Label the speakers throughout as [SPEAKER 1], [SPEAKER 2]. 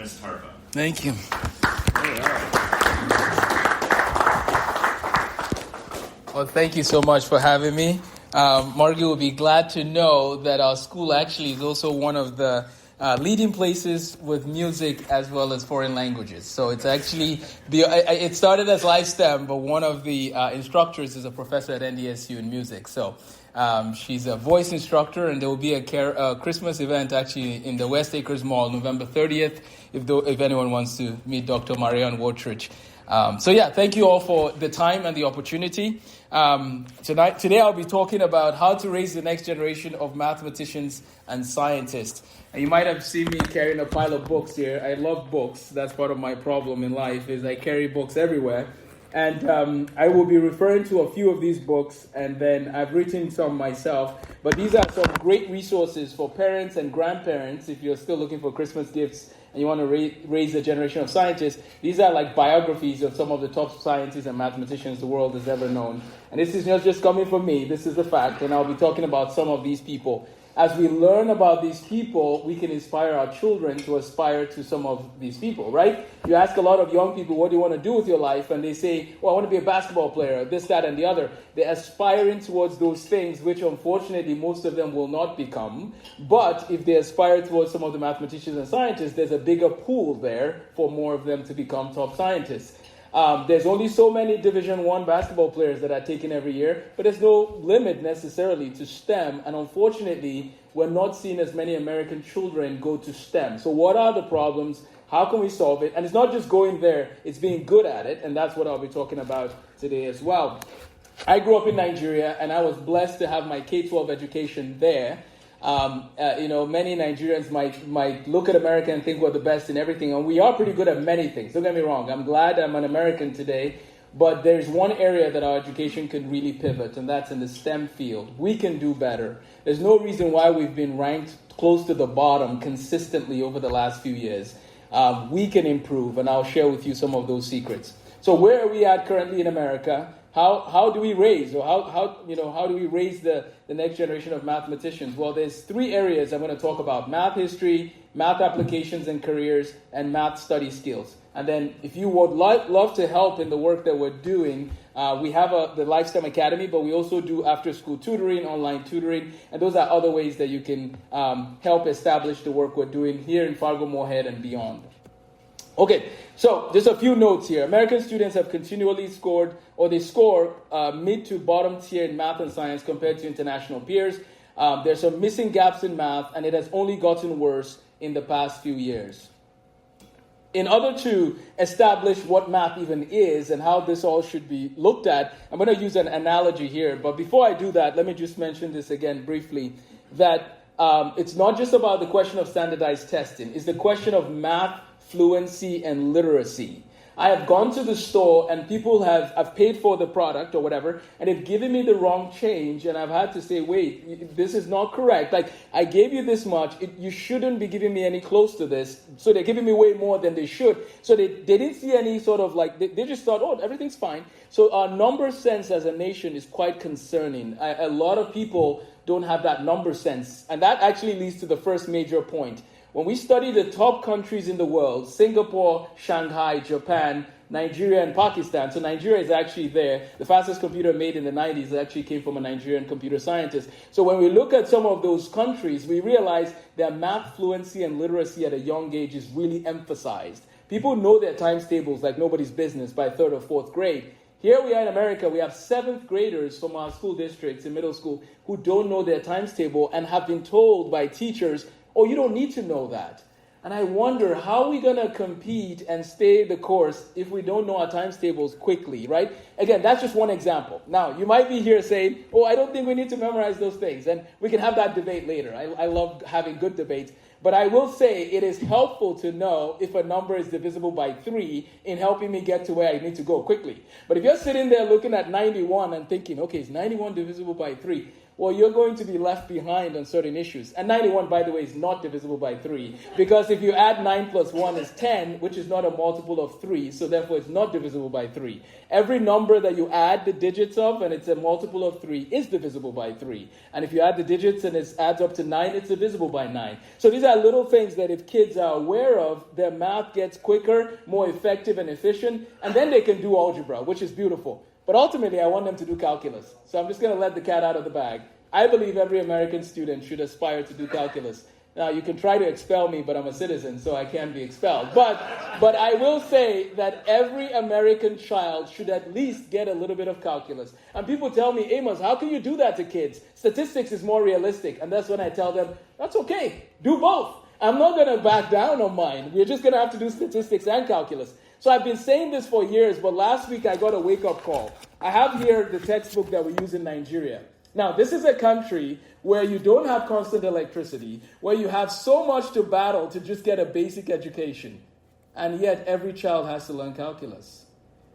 [SPEAKER 1] Ms. Tarfa.
[SPEAKER 2] Thank you. Well, thank you so much for having me. Margie will be glad to know that our school actually is also one of the leading places with music as well as foreign languages. So it's actually, it started as live STEM, but one of the instructors is a professor at NDSU in music. So she's a voice instructor, and there will be a Christmas event actually in the West Acres Mall, November 30th, if anyone wants to meet Dr. Marianne Wotrich. Thank you all for the time and the opportunity. Today I'll be talking about how to raise the next generation of mathematicians and scientists. And you might have seen me carrying a pile of books here. I love books. That's part of my problem in life, is I carry books everywhere. And I will be referring to a few of these books, and then I've written some myself. But these are some great resources for parents and grandparents if you're still looking for Christmas gifts and you want to raise a generation of scientists. These are like biographies of some of the top scientists and mathematicians the world has ever known. And this is not just coming from me, this is a fact, and I'll be talking about some of these people. As we learn about these people, we can inspire our children to aspire to some of these people, right? You ask a lot of young people, what do you want to do with your life? And they say, well, I want to be a basketball player, this, that, and the other. They're aspiring towards those things, which unfortunately most of them will not become. But if they aspire towards some of the mathematicians and scientists, there's a bigger pool there for more of them to become top scientists. There's only so many Division I basketball players that are taken every year, but there's no limit necessarily to STEM, and unfortunately, we're not seeing as many American children go to STEM. So what are the problems? How can we solve it? And it's not just going there, it's being good at it, and that's what I'll be talking about today as well. I grew up in Nigeria, and I was blessed to have my K-12 education there. Many Nigerians might look at America and think we're the best in everything, and we are pretty good at many things. Don't get me wrong. I'm glad I'm an American today, but there's one area that our education can really pivot, and that's in the STEM field. We can do better. There's no reason why we've been ranked close to the bottom consistently over the last few years. We can improve, and I'll share with you some of those secrets. So where are we at currently in America? How do we raise, or how do we raise the next generation of mathematicians? Well, there's three areas I'm going to talk about: math history, math applications and careers, and math study skills. And then if you would love to help in the work that we're doing, we have the Lifestem Academy, but we also do after-school tutoring, online tutoring, and those are other ways that you can help establish the work we're doing here in Fargo-Moorhead and beyond. Okay, so just a few notes here. American students have continually scored, or they score mid to bottom tier in math and science compared to international peers. There's some missing gaps in math, and it has only gotten worse in the past few years. In order to establish what math even is and how this all should be looked at, I'm going to use an analogy here. But before I do that, let me just mention this again briefly, that it's not just about the question of standardized testing. It's the question of math fluency and literacy. I have gone to the store and people have paid for the product or whatever, and they've given me the wrong change, and I've had to say, wait, this is not correct. Like, I gave you this much, you shouldn't be giving me any close to this. So they're giving me way more than they should. So they didn't see any sort of they just thought, oh, everything's fine. So our number sense as a nation is quite concerning. A lot of people don't have that number sense, and that actually leads to the first major point. When we study the top countries in the world, Singapore, Shanghai, Japan, Nigeria, and Pakistan, so Nigeria is actually there. The fastest computer made in the 90s actually came from a Nigerian computer scientist. So when we look at some of those countries, we realize that math fluency and literacy at a young age is really emphasized. People know their times tables like nobody's business by third or fourth grade. Here we are in America, we have 7th graders from our school districts in middle school who don't know their times table and have been told by teachers, oh, you don't need to know that. And I wonder, how are we going to compete and stay the course if we don't know our times tables quickly, right? Again, that's just one example. Now, you might be here saying, oh, I don't think we need to memorize those things. And we can have that debate later. I love having good debates. But I will say it is helpful to know if a number is divisible by 3 in helping me get to where I need to go quickly. But if you're sitting there looking at 91 and thinking, okay, is 91 divisible by 3? well, you're going to be left behind on certain issues. And 91, by the way, is not divisible by 3. Because if you add 9 plus 1 is 10, which is not a multiple of 3, so therefore it's not divisible by 3. Every number that you add the digits of, and it's a multiple of 3, is divisible by 3. And if you add the digits and it adds up to 9, it's divisible by 9. So these are little things that if kids are aware of, their math gets quicker, more effective and efficient, and then they can do algebra, which is beautiful. But ultimately, I want them to do calculus. So I'm just going to let the cat out of the bag. I believe every American student should aspire to do calculus. Now, you can try to expel me, but I'm a citizen, so I can't be expelled. But I will say that every American child should at least get a little bit of calculus. And people tell me, Amos, how can you do that to kids? Statistics is more realistic. And that's when I tell them, that's okay. Do both. I'm not going to back down on mine. We're just going to have to do statistics and calculus. So I've been saying this for years, but last week I got a wake-up call. I have here the textbook that we use in Nigeria. Now, this is a country where you don't have constant electricity, where you have so much to battle to just get a basic education, and yet every child has to learn calculus.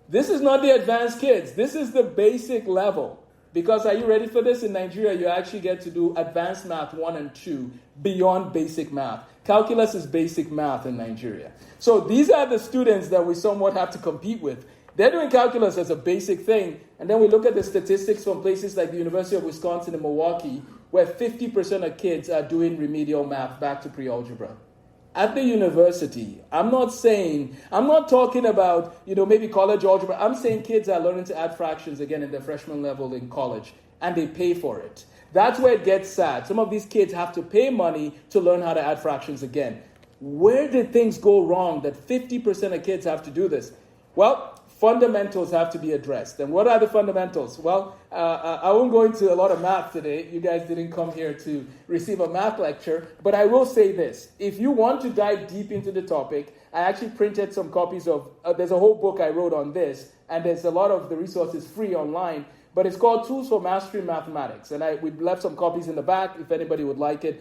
[SPEAKER 2] This is not the advanced kids. This is the basic level. Because, are you ready for this? In Nigeria, you actually get to do advanced math 1 and 2 beyond basic math. Calculus is basic math in Nigeria. So these are the students that we somewhat have to compete with. They're doing calculus as a basic thing. And then we look at the statistics from places like the University of Wisconsin in Milwaukee, where 50% of kids are doing remedial math back to pre-algebra. At the university, I'm not talking about, maybe college algebra. I'm saying kids are learning to add fractions again in their freshman level in college, and they pay for it. That's where it gets sad. Some of these kids have to pay money to learn how to add fractions again. Where did things go wrong that 50% of kids have to do this? Well, fundamentals have to be addressed. And what are the fundamentals? Well, I won't go into a lot of math today. You guys didn't come here to receive a math lecture. But I will say this. If you want to dive deep into the topic, I actually printed some copies of, there's a whole book I wrote on this. And there's a lot of the resources free online. But it's called Tools for Mastering Mathematics. And we left some copies in the back. If anybody would like it,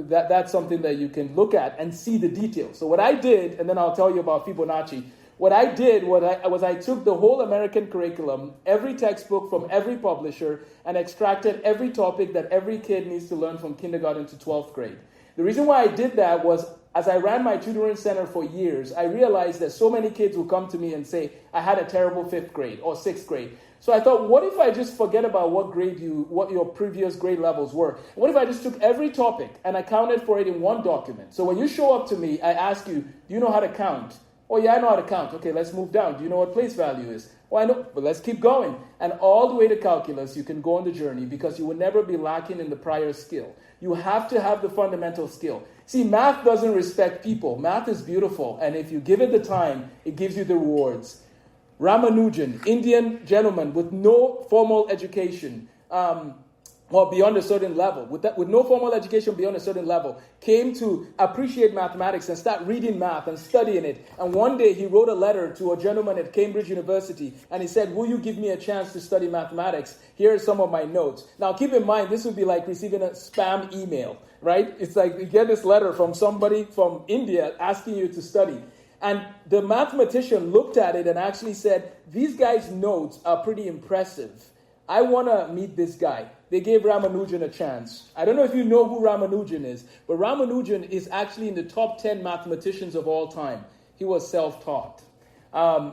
[SPEAKER 2] that's something that you can look at and see the details. So what I did, and then I'll tell you about Fibonacci. What I did was I took the whole American curriculum, every textbook from every publisher, and extracted every topic that every kid needs to learn from kindergarten to 12th grade. The reason why I did that was, as I ran my tutoring center for years, I realized that so many kids would come to me and say, I had a terrible 5th grade or 6th grade. So I thought, what if I just forget about what your previous grade levels were? What if I just took every topic and accounted for it in one document? So when you show up to me, I ask you, do you know how to count? Oh, yeah, I know how to count. Okay, let's move down. Do you know what place value is? Oh, I know, but let's keep going. And all the way to calculus, you can go on the journey because you will never be lacking in the prior skill. You have to have the fundamental skill. See, math doesn't respect people. Math is beautiful, and if you give it the time, it gives you the rewards. Ramanujan, Indian gentleman with no formal education, beyond a certain level, with no formal education beyond a certain level, came to appreciate mathematics and start reading math and studying it. And one day he wrote a letter to a gentleman at Cambridge University, and he said, will you give me a chance to study mathematics? Here are some of my notes. Now, keep in mind, this would be like receiving a spam email, right? It's like you get this letter from somebody from India asking you to study. And the mathematician looked at it and actually said, these guys' notes are pretty impressive. I want to meet this guy. They gave Ramanujan a chance. I don't know if you know who Ramanujan is, but Ramanujan is actually in the top 10 mathematicians of all time. He was self-taught.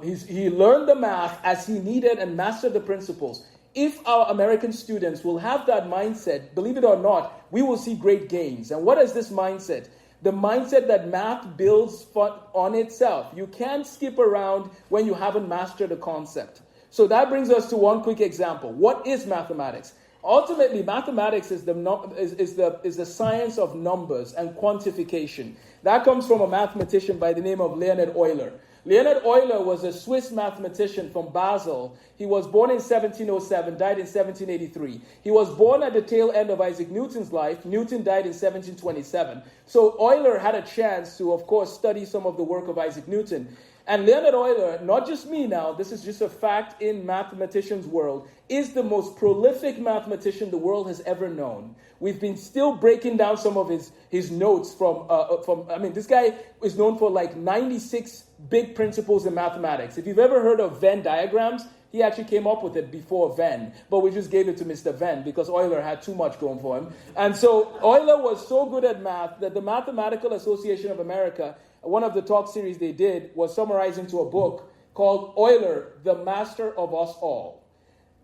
[SPEAKER 2] He learned the math as he needed and mastered the principles. If our American students will have that mindset, believe it or not, we will see great gains. And what is this mindset? The mindset that math builds on itself. You can't skip around when you haven't mastered a concept. So that brings us to one quick example. What is mathematics? Ultimately, mathematics is the science of numbers and quantification. That comes from a mathematician by the name of Leonhard Euler. Leonhard Euler was a Swiss mathematician from Basel. He was born in 1707, died in 1783. He was born at the tail end of Isaac Newton's life. Newton died in 1727. So Euler had a chance to, of course, study some of the work of Isaac Newton.
[SPEAKER 1] And Leonard Euler, not just me now, this is just a fact in mathematicians' world, is the most prolific mathematician the world has ever known. We've been still breaking down some of his notes this guy is known for like 96 big principles in mathematics. If you've ever heard of Venn diagrams, he actually came up with it before Venn, but we just gave it to Mr. Venn because Euler had too much going for him. And so Euler was so good at math that the Mathematical Association of America, one of the talk series they did was summarized into a book called Euler, the Master of Us All.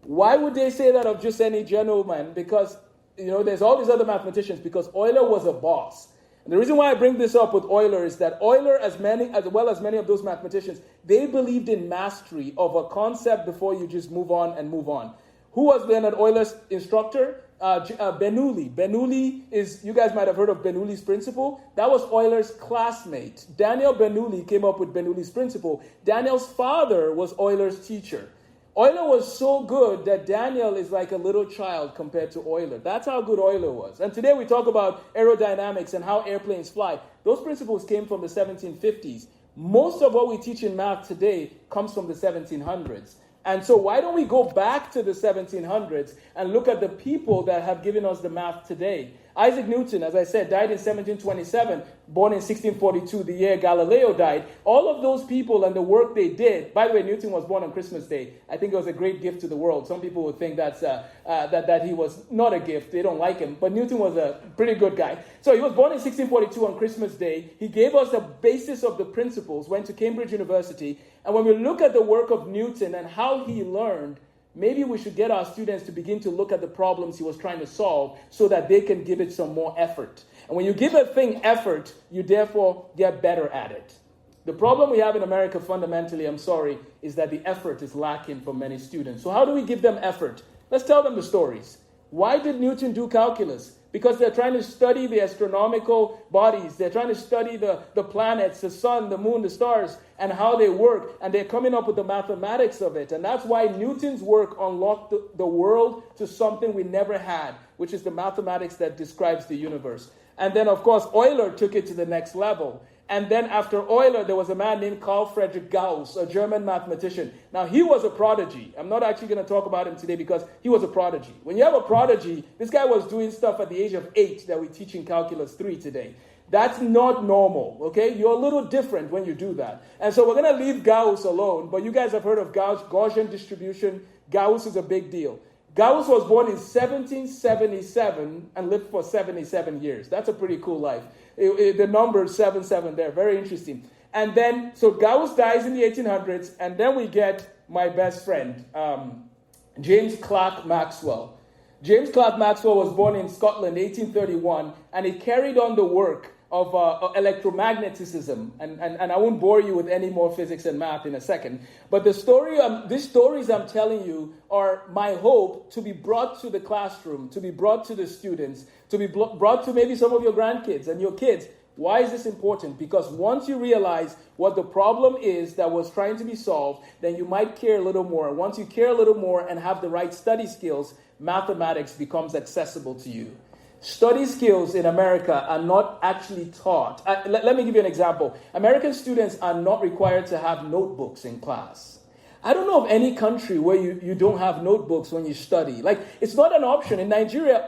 [SPEAKER 1] Why would they say that of just any gentleman? Because, there's all these other mathematicians, because Euler was a boss. And the reason why I bring this up with Euler is that Euler, as well as many of those mathematicians, they believed in mastery of a concept before you just move on and move on. Who was Leonard Euler's instructor? Bernoulli. Bernoulli is, you guys might have heard of Bernoulli's principle. That was Euler's classmate. Daniel Bernoulli came up with Bernoulli's principle. Daniel's father was Euler's teacher. Euler was so good that Daniel is like a little child compared to Euler. That's how good Euler was. And today we talk about aerodynamics and how airplanes fly. Those principles came from the 1750s. Most of what we teach in math today comes from the 1700s. And so why don't we go back to the 1700s and look at the people that have given us the math today? Isaac Newton, as I said, died in 1727, born in 1642, the year Galileo died. All of those people and the work they did, by the way, Newton was born on Christmas Day. I think it was a great gift to the world. Some people would think that he was not a gift. They don't like him. But Newton was a pretty good guy. So he was born in 1642 on Christmas Day. He gave us the basis of the principles, went to Cambridge University. And when we look at the work of Newton and how he learned, maybe we should get our students to begin to look at the problems he was trying to solve so that they can give it some more effort. And when you give a thing effort, you therefore get better at it. The problem we have in America fundamentally, is that the effort is lacking for many students. So how do we give them effort? Let's tell them the stories. Why did Newton do calculus? Because they're trying to study the astronomical bodies. They're trying to study the planets, the sun, the moon, the stars, and how they work. And they're coming up with the mathematics of it. And that's why Newton's work unlocked the world to something we never had, which is the mathematics that describes the universe. And then, of course, Euler took it to the next level. And then after Euler, there was a man named Carl Friedrich Gauss, a German mathematician. Now, he was a prodigy. I'm not actually going to talk about him today because he was a prodigy. When you have a prodigy, this guy was doing stuff at the age of 8 that we teach in Calculus 3 today. That's not normal, okay? You're a little different when you do that. And so we're going to leave Gauss alone, but you guys have heard of Gaussian distribution. Gauss is a big deal. Gauss was born in 1777 and lived for 77 years. That's a pretty cool life. The number 77 there, very interesting. And then, so Gauss dies in the 1800s, and then we get my best friend, James Clerk Maxwell. James Clerk Maxwell was born in Scotland in 1831, and he carried on the work of electromagnetism. And I won't bore you with any more physics and math in a second. But these stories I'm telling you are my hope to be brought to the classroom, to be brought to the students, to be brought to maybe some of your grandkids and your kids. Why is this important? Because once you realize what the problem is that was trying to be solved, then you might care a little more. Once you care a little more and have the right study skills, mathematics becomes accessible to you. Study skills in America are not actually taught. Let me give you an example. American students are not required to have notebooks in class. I don't know of any country where you don't have notebooks when you study. Like, it's not an option. In Nigeria,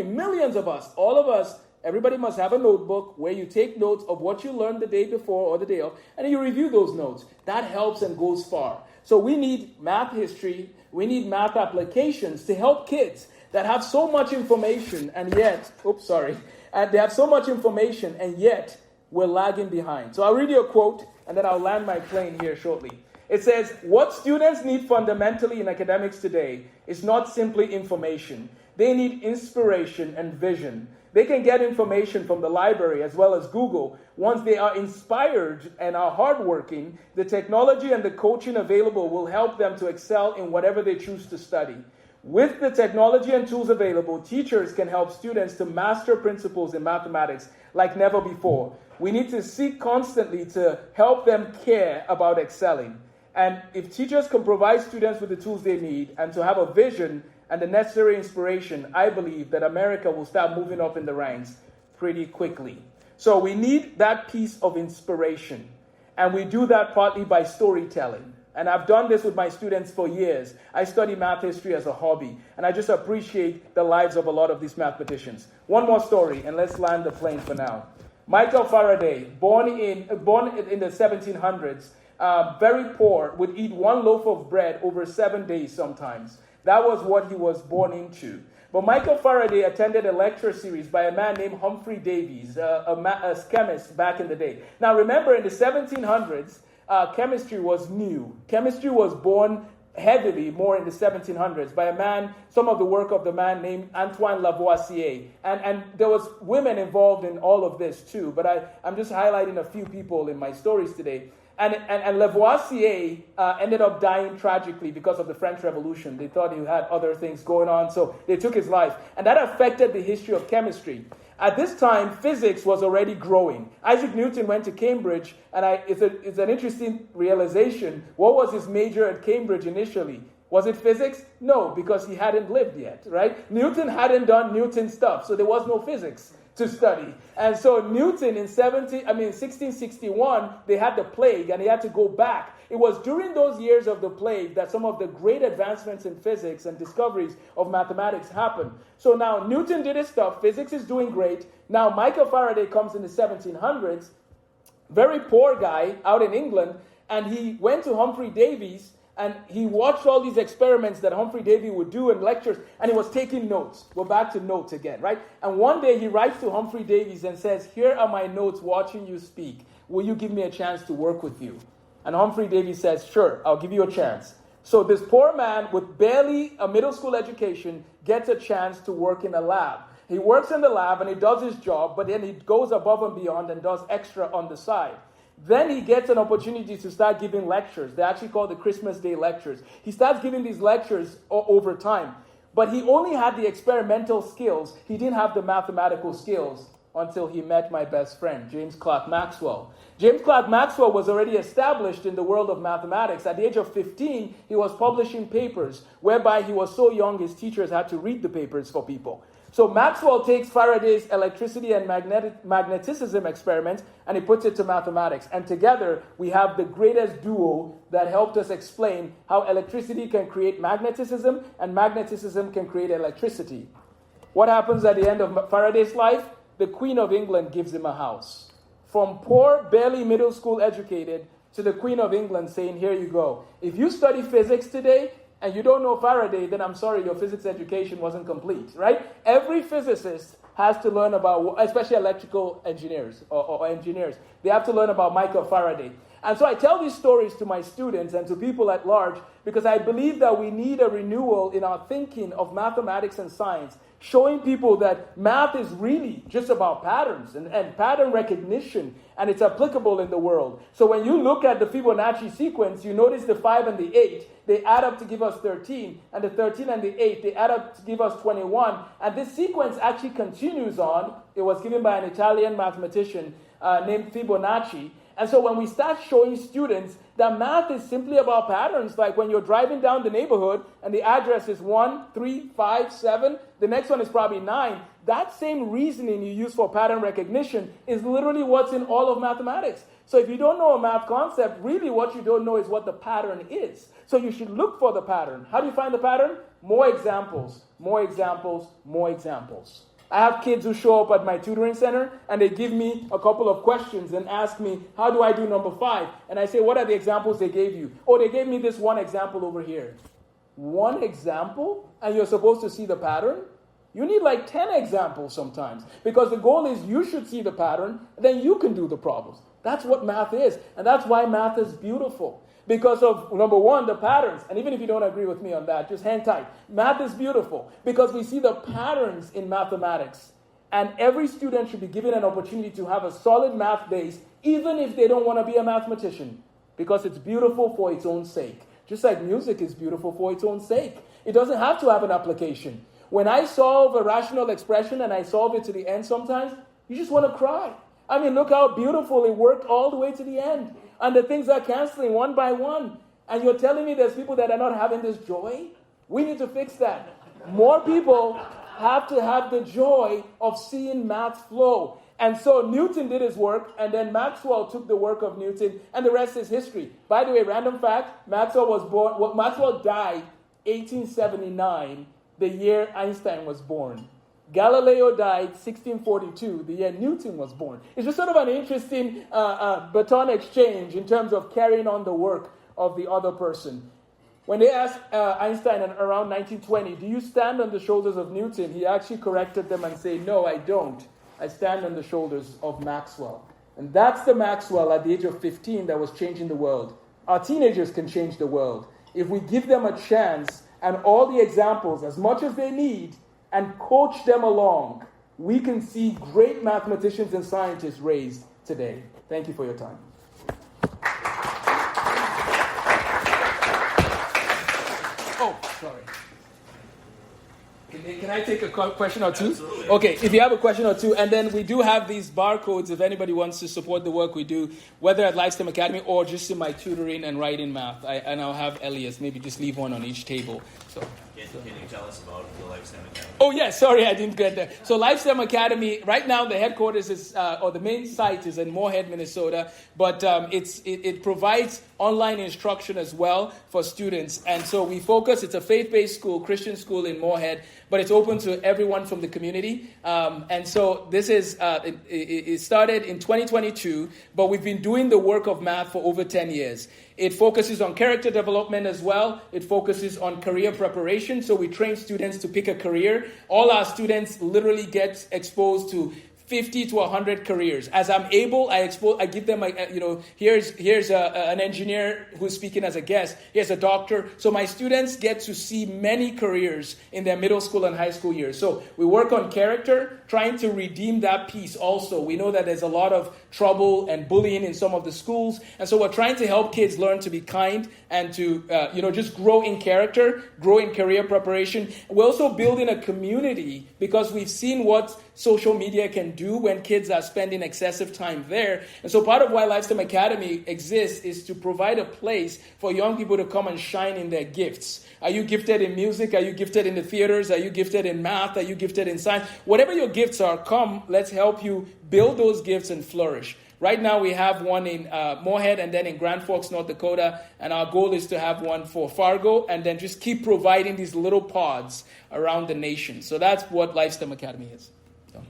[SPEAKER 1] millions of us, all of us, everybody must have a notebook where you take notes of what you learned the day before or the day of, and then you review those notes. That helps and goes far. So we need math history, we need math applications to help kids that have so much information and yet, they have so much information and yet we're lagging behind. So I'll read you a quote and then I'll land my plane here shortly. It says, what students need fundamentally in academics today is not simply information. They need inspiration and vision. They can get information from the library as well as Google. Once they are inspired and are hardworking, the technology and the coaching available will help them to excel in whatever they choose to study. With the technology and tools available, teachers can help students to master principles in mathematics like never before. We need to seek constantly to help them care about excelling. And if teachers can provide students with the tools they need and to have a vision and the necessary inspiration, I believe that America will start moving up in the ranks pretty quickly. So we need that piece of inspiration. And we do that partly by storytelling. And I've done this with my students for years. I study math history as a hobby, and I just appreciate the lives of a lot of these mathematicians. One more story, and let's land the plane for now. Michael Faraday, born in the 1700s, very poor, would eat one loaf of bread over 7 days sometimes. That was what he was born into. But Michael Faraday attended a lecture series by a man named Humphrey Davies, a chemist back in the day. Now remember, in the 1700s, chemistry was new. Chemistry was born heavily more in the 1700s by a man, some of the work of the man named Antoine Lavoisier. And there was women involved in all of this too, but I'm just highlighting a few people in my stories today. And Lavoisier ended up dying tragically because of the French Revolution. They thought he had other things going on, so they took his life. And that affected the history of chemistry. At this time, physics was already growing. Isaac Newton went to Cambridge, and it's an interesting realization. What was his major at Cambridge initially? Was it physics? No, because he hadn't lived yet, right? Newton hadn't done Newton stuff, so there was no physics to study. And so Newton in 1661, they had the plague, and he had to go back. It was during those years of the plague that some of the great advancements in physics and discoveries of mathematics happened. So now Newton did his stuff. Physics is doing great. Now Michael Faraday comes in the 1700s, very poor guy out in England, and he went to Humphrey Davies, and he watched all these experiments that Humphrey Davy would do in lectures, and he was taking notes. We're back to notes again, right? And one day he writes to Humphrey Davies and says, "Here are my notes watching you speak. Will you give me a chance to work with you?" And Humphrey Davies says, "Sure, I'll give you a chance." So this poor man with barely a middle school education gets a chance to work in a lab. He works in the lab and he does his job, but then he goes above and beyond and does extra on the side. Then he gets an opportunity to start giving lectures. They're actually called the Christmas Day lectures. He starts giving these lectures over time. But he only had the experimental skills. He didn't have the mathematical skills until he met my best friend, James Clerk Maxwell. James Clerk Maxwell was already established in the world of mathematics. At the age of 15, he was publishing papers, whereby he was so young his teachers had to read the papers for people. So Maxwell takes Faraday's electricity and magnetism experiment and he puts it to mathematics. And together we have the greatest duo that helped us explain how electricity can create magnetism and magnetism can create electricity. What happens at the end of Faraday's life? The Queen of England gives him a house. From poor, barely middle school educated to the Queen of England saying, "Here you go. If you study physics today, and you don't know Faraday, then I'm sorry, your physics education wasn't complete," right? Every physicist has to learn about, especially electrical engineers or engineers, they have to learn about Michael Faraday. And so I tell these stories to my students and to people at large because I believe that we need a renewal in our thinking of mathematics and science, showing people that math is really just about patterns and pattern recognition, and it's applicable in the world. So when you look at the Fibonacci sequence, you notice the 5 and the 8, they add up to give us 13, and the 13 and the 8, they add up to give us 21, and this sequence actually continues on. It was given by an Italian mathematician named Fibonacci. And so when we start showing students that math is simply about patterns, like when you're driving down the neighborhood and the address is 1, 3, 5, 7, the next one is probably 9, that same reasoning you use for pattern recognition is literally what's in all of mathematics. So if you don't know a math concept, really what you don't know is what the pattern is. So you should look for the pattern. How do you find the pattern? More examples, more examples, more examples. I have kids who show up at my tutoring center and they give me a couple of questions and ask me, "How do I do number 5?" And I say, "What are the examples they gave you?" "Oh, they gave me this one example over here." One example? And you're supposed to see the pattern? You need like 10 examples sometimes, because the goal is you should see the pattern, then you can do the problems. That's what math is, and that's why math is beautiful. Because of, number one, the patterns. And even if you don't agree with me on that, just hang tight. Math is beautiful because we see the patterns in mathematics. And every student should be given an opportunity to have a solid math base, even if they don't want to be a mathematician, because it's beautiful for its own sake. Just like music is beautiful for its own sake. It doesn't have to have an application. When I solve a rational expression and I solve it to the end sometimes, you just want to cry. I mean, look how beautiful it worked all the way to the end. And the things are canceling one by one. And you're telling me there's people that are not having this joy? We need to fix that. More people have to have the joy of seeing math flow. And so Newton did his work, and then Maxwell took the work of Newton, and the rest is history. By the way, random fact, Maxwell died 1879, the year Einstein was born. Galileo died 1642, the year Newton was born. It's just sort of an interesting baton exchange in terms of carrying on the work of the other person. When they asked Einstein in around 1920, do you stand on the shoulders of Newton? He actually corrected them and said, no, I don't. I stand on the shoulders of Maxwell. And that's the Maxwell at the age of 15 that was changing the world. Our teenagers can change the world. If we give them a chance and all the examples, as much as they need, and coach them along, we can see great mathematicians and scientists raised today. Thank you for your time. Oh, sorry. Can I take a question or two?
[SPEAKER 3] Absolutely.
[SPEAKER 1] Okay, if you have a question or two, and then we do have these barcodes if anybody wants to support the work we do, whether at Lifestem Academy or just in my tutoring and writing math. And I'll have Elias maybe just leave one on each table. So.
[SPEAKER 3] Can you tell us about the Lifestem Academy?
[SPEAKER 1] Oh, yes. Sorry, I didn't get that. So Lifestem Academy, right now the headquarters is, or the main site is in Moorhead, Minnesota, but it provides online instruction as well for students. And so we focus, it's a faith-based school, Christian school in Moorhead, but it's open to everyone from the community. And so this is, it started in 2022, but we've been doing the work of math for over 10 years. It focuses on character development as well. It focuses on career preparation. So we train students to pick a career. All our students literally get exposed to 50 to 100 careers. As I'm able, I give them, here's an engineer who's speaking as a guest. Here's a doctor. So my students get to see many careers in their middle school and high school years. So we work on character, trying to redeem that piece also. We know that there's a lot of trouble and bullying in some of the schools. And so we're trying to help kids learn to be kind and to, just grow in character, grow in career preparation. We're also building a community because we've seen what social media can do when kids are spending excessive time there. And so part of why Lifestem Academy exists is to provide a place for young people to come and shine in their gifts. Are you gifted in music? Are you gifted in the theaters? Are you gifted in math? Are you gifted in science? Whatever your gifts are, come, let's help you build those gifts and flourish. Right now we have one in Moorhead and then in Grand Forks, North Dakota. And our goal is to have one for Fargo and then just keep providing these little pods around the nation. So that's what Lifestem Academy is. So.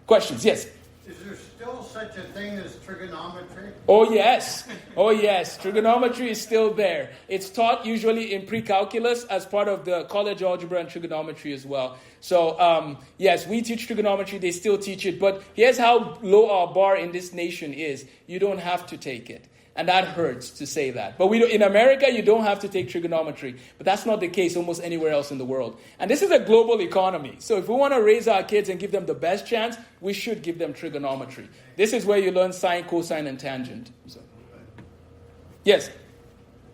[SPEAKER 1] Questions? Yes?
[SPEAKER 4] Is there still such a thing as trigonometry?
[SPEAKER 1] Oh, yes. Oh, yes. Trigonometry is still there. It's taught usually in pre-calculus as part of the college algebra and trigonometry as well. So, yes, we teach trigonometry. They still teach it. But here's how low our bar in this nation is. You don't have to take it. And that hurts to say that. But in America, you don't have to take trigonometry. But that's not the case almost anywhere else in the world. And this is a global economy. So if we want to raise our kids and give them the best chance, we should give them trigonometry. This is where you learn sine, cosine, and tangent. So. Yes?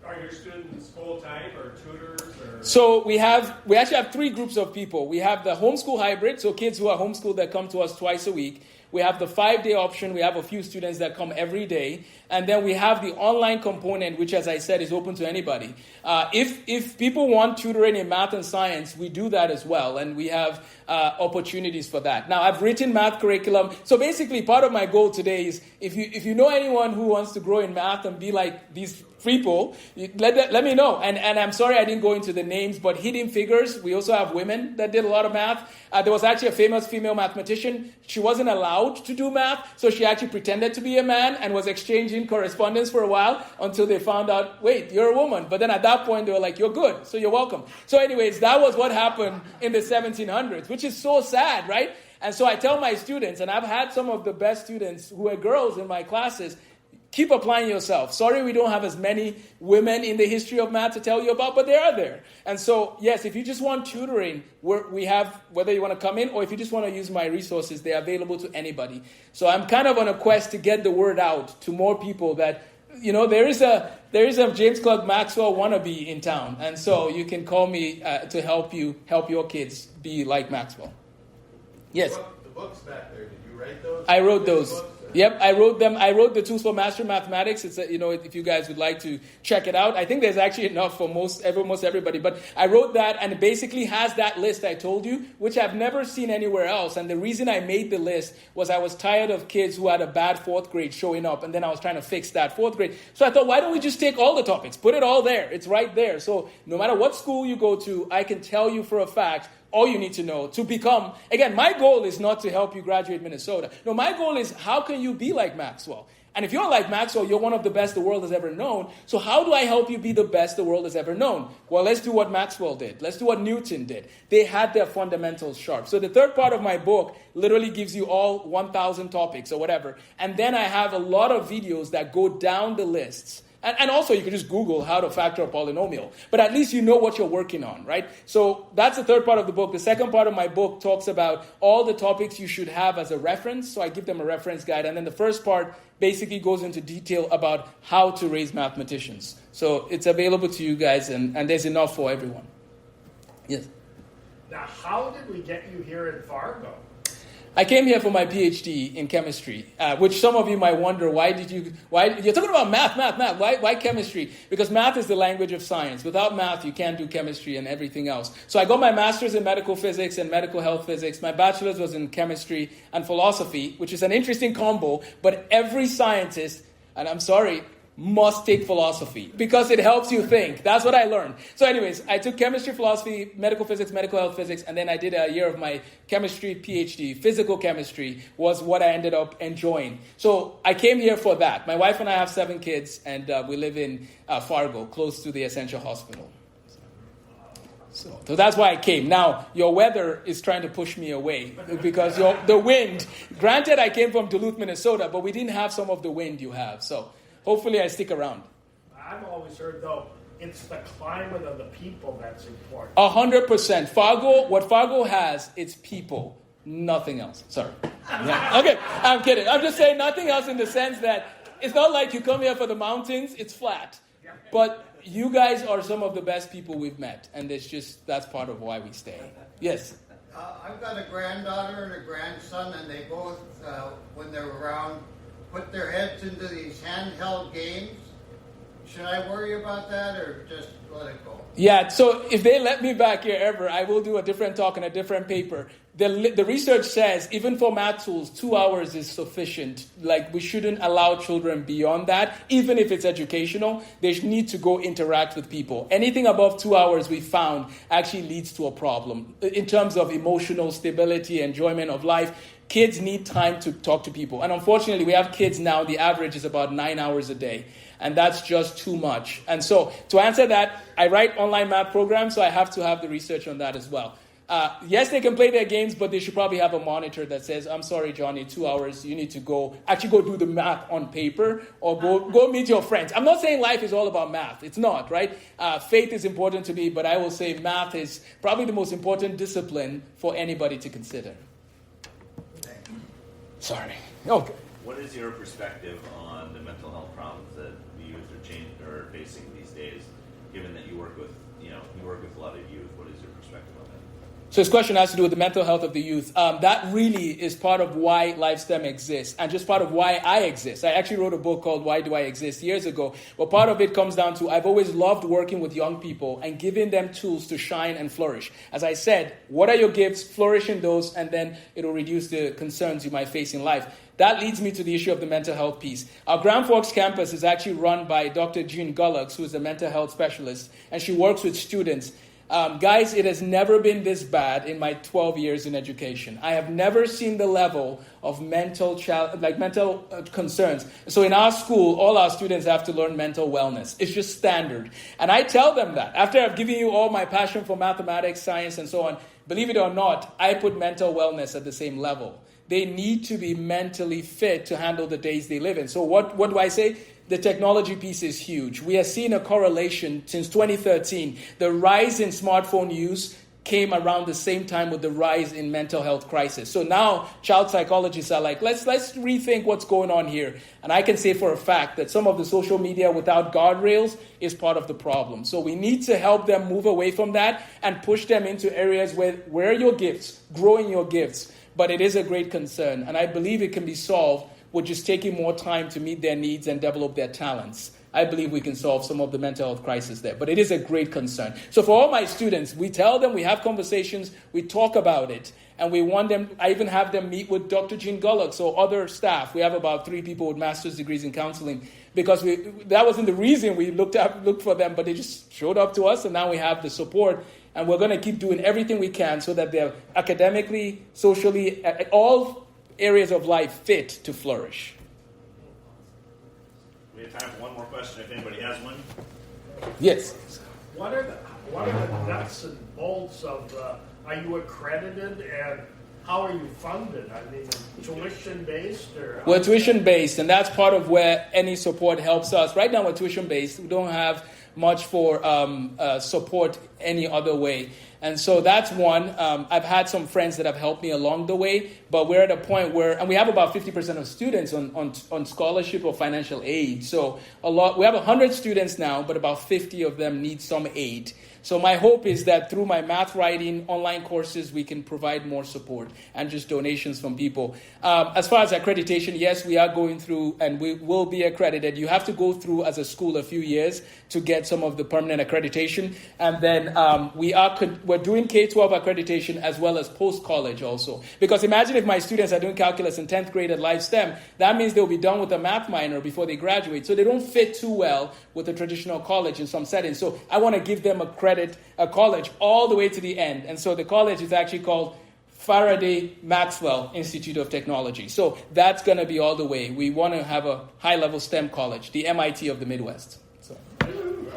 [SPEAKER 5] Are your students full-time or tutors?
[SPEAKER 1] So we actually have three groups of people. We have the homeschool hybrid, so kids who are homeschooled that come to us twice a week. We have the 5-day option. We have a few students that come every day. And then we have the online component, which, as I said, is open to anybody. If people want tutoring in math and science, we do that as well. And we have opportunities for that. Now, I've written math curriculum. So basically, part of my goal today is if you know anyone who wants to grow in math and be like these people, let me know. And I'm sorry I didn't go into the names, but Hidden Figures, we also have women that did a lot of math. There was actually a famous female mathematician. She wasn't allowed to do math, so she actually pretended to be a man and was exchanging correspondence for a while until they found out, wait, you're a woman. But then at that point, they were like, you're good, so you're welcome. So anyways, that was what happened in the 1700s, which is so sad, right? And so I tell my students, and I've had some of the best students who are girls in my classes, keep applying yourself. Sorry we don't have as many women in the history of math to tell you about, but they are there. And so, yes, if you just want tutoring, we have, whether you want to come in or if you just want to use my resources, they're available to anybody. So I'm kind of on a quest to get the word out to more people that, there is a James Clerk Maxwell wannabe in town. And so you can call me to help your kids be like Maxwell. Yes?
[SPEAKER 4] The books back there, did you write those?
[SPEAKER 1] I wrote those. Yep, I wrote them. I wrote the tools for master mathematics. It's if you guys would like to check it out, I think there's actually enough for most everybody. But I wrote that, and it basically has that list I told you, which I've never seen anywhere else. And the reason I made the list was I was tired of kids who had a bad fourth grade showing up, and then I was trying to fix that fourth grade. So I thought, why don't we just take all the topics, put it all there? It's right there. So no matter what school you go to, I can tell you for a fact all you need to know to become, again, my goal is not to help you graduate Minnesota. No, my goal is how can you be like Maxwell? And if you're like Maxwell, you're one of the best the world has ever known. So how do I help you be the best the world has ever known? Well, let's do what Maxwell did. Let's do what Newton did. They had their fundamentals sharp. So the third part of my book literally gives you all 1,000 topics or whatever. And then I have a lot of videos that go down the lists. And also, you can just Google how to factor a polynomial. But at least you know what you're working on, right? So that's the third part of the book. The second part of my book talks about all the topics you should have as a reference. So I give them a reference guide. And then the first part basically goes into detail about how to raise mathematicians. So it's available to you guys, and there's enough for everyone. Yes?
[SPEAKER 5] Now, how did we get you here in Fargo?
[SPEAKER 1] I came here for my PhD in chemistry, which some of you might wonder, why you're talking about math, why chemistry? Because math is the language of science. Without math, you can't do chemistry and everything else. So I got my master's in medical physics and medical health physics. My bachelor's was in chemistry and philosophy, which is an interesting combo, but every scientist, and I'm sorry, must take philosophy because it helps you think. That's what I learned. So anyways, I took chemistry, philosophy, medical physics, medical health physics, and then I did a year of my chemistry PhD. Physical chemistry was what I ended up enjoying. So I came here for that. My wife and I have 7 kids, and we live in Fargo, close to the Essentia Hospital. So that's why I came. Now, your weather is trying to push me away because the wind. Granted, I came from Duluth, Minnesota, but we didn't have some of the wind you have. So hopefully I stick around.
[SPEAKER 5] I've always heard, though, it's the climate of the people that's important.
[SPEAKER 1] 100%. What Fargo has, it's people. Nothing else. Sorry. Yeah. Okay, I'm kidding. I'm just saying nothing else in the sense that it's not like you come here for the mountains. It's flat. But you guys are some of the best people we've met. And that's part of why we stay. Yes?
[SPEAKER 4] I've got a granddaughter and a grandson, and they both, when they're around, put their heads into these handheld games. Should I worry about that or just let it go?
[SPEAKER 1] Yeah, so if they let me back here ever, I will do a different talk on a different paper. The research says, even for math tools, 2 hours is sufficient. Like, we shouldn't allow children beyond that. Even if it's educational, they need to go interact with people. Anything above 2 hours, we found, actually leads to a problem. In terms of emotional stability, enjoyment of life, kids need time to talk to people. And unfortunately, we have kids now, the average is about 9 hours a day. And that's just too much. And so, to answer that, I write online math programs, so I have to have the research on that as well. Yes, they can play their games, but they should probably have a monitor that says, I'm sorry, Johnny, 2 hours, you need to go do the math on paper or go meet your friends. I'm not saying life is all about math. It's not, right? Faith is important to me, but I will say math is probably the most important discipline for anybody to consider. Sorry. Okay.
[SPEAKER 3] What is your perspective on the mental health problems that the youth are facing these days? Given that you work with a lot of youth, what is your perspective on that?
[SPEAKER 1] So this question has to do with the mental health of the youth. That really is part of why LifeSTEM exists and just part of why I exist. I actually wrote a book called Why Do I Exist years ago. But part of it comes down to I've always loved working with young people and giving them tools to shine and flourish. As I said, what are your gifts? Flourish in those, and then it'll reduce the concerns you might face in life. That leads me to the issue of the mental health piece. Our Grand Forks campus is actually run by Dr. Jean Gullux, who is a mental health specialist, and she works with students. Guys, it has never been this bad in my 12 years in education. I have never seen the level of mental concerns. So in our school, all our students have to learn mental wellness. It's just standard. And I tell them that. After I've given you all my passion for mathematics, science, and so on, believe it or not, I put mental wellness at the same level. They need to be mentally fit to handle the days they live in. So what do I say? The technology piece is huge. We have seen a correlation since 2013. The rise in smartphone use came around the same time with the rise in mental health crisis. So now child psychologists are like, let's rethink what's going on here. And I can say for a fact that some of the social media without guardrails is part of the problem. So we need to help them move away from that and push them into areas where are your gifts, growing your gifts. But it is a great concern, and I believe it can be solved with just taking more time to meet their needs and develop their talents. I believe we can solve some of the mental health crisis there. But it is a great concern. So for all my students, we tell them, we have conversations, we talk about it. And we want them, I even have them meet with Dr. Jean Gullock, so other staff. We have about 3 people with master's degrees in counseling. Because that wasn't the reason we looked for them, but they just showed up to us, and now we have the support. And we're going to keep doing everything we can so that they're academically, socially, all areas of life fit to flourish.
[SPEAKER 3] We have time for one more question if anybody has one.
[SPEAKER 1] Yes.
[SPEAKER 5] What are the nuts and bolts of are you accredited, and how are you funded? I mean, tuition-based or?
[SPEAKER 1] We're tuition-based, and that's part of where any support helps us. Right now we're tuition-based. We don't have much for support any other way. And so that's one. I've had some friends that have helped me along the way, but we're at a point where, and we have about 50% of students on scholarship or financial aid. So we have 100 students now, but about 50 of them need some aid. So my hope is that through my math writing online courses, we can provide more support and just donations from people. As far as accreditation, yes, we are going through and we will be accredited. You have to go through as a school a few years to get some of the permanent accreditation. And then we're doing K-12 accreditation as well as post-college also. Because imagine if my students are doing calculus in 10th grade at Life STEM, that means they'll be done with a math minor before they graduate. So they don't fit too well with a traditional college in some settings. So I want to give them a college all the way to the end. And so the college is actually called Faraday Maxwell Institute of Technology. So that's going to be all the way. We want to have a high-level STEM college, the MIT of the Midwest. So,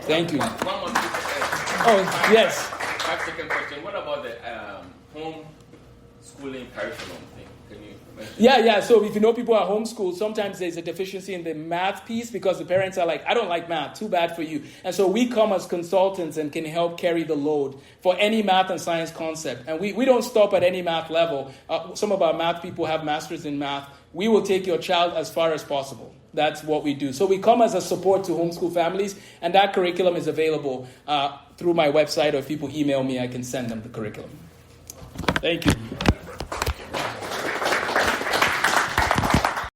[SPEAKER 1] thank you.
[SPEAKER 6] One more quick question.
[SPEAKER 1] Oh, yes.
[SPEAKER 6] My second question, what about the home schooling curriculum thing? Can you mention?
[SPEAKER 1] Yeah. So if you know people are homeschooled, sometimes there's a deficiency in the math piece because the parents are like, I don't like math, too bad for you. And so we come as consultants and can help carry the load for any math and science concept. And we don't stop at any math level. Some of our math people have masters in math. We will take your child as far as possible. That's what we do. So we come as a support to homeschool families, and that curriculum is available through my website, or if people email me, I can send them the curriculum. Thank you.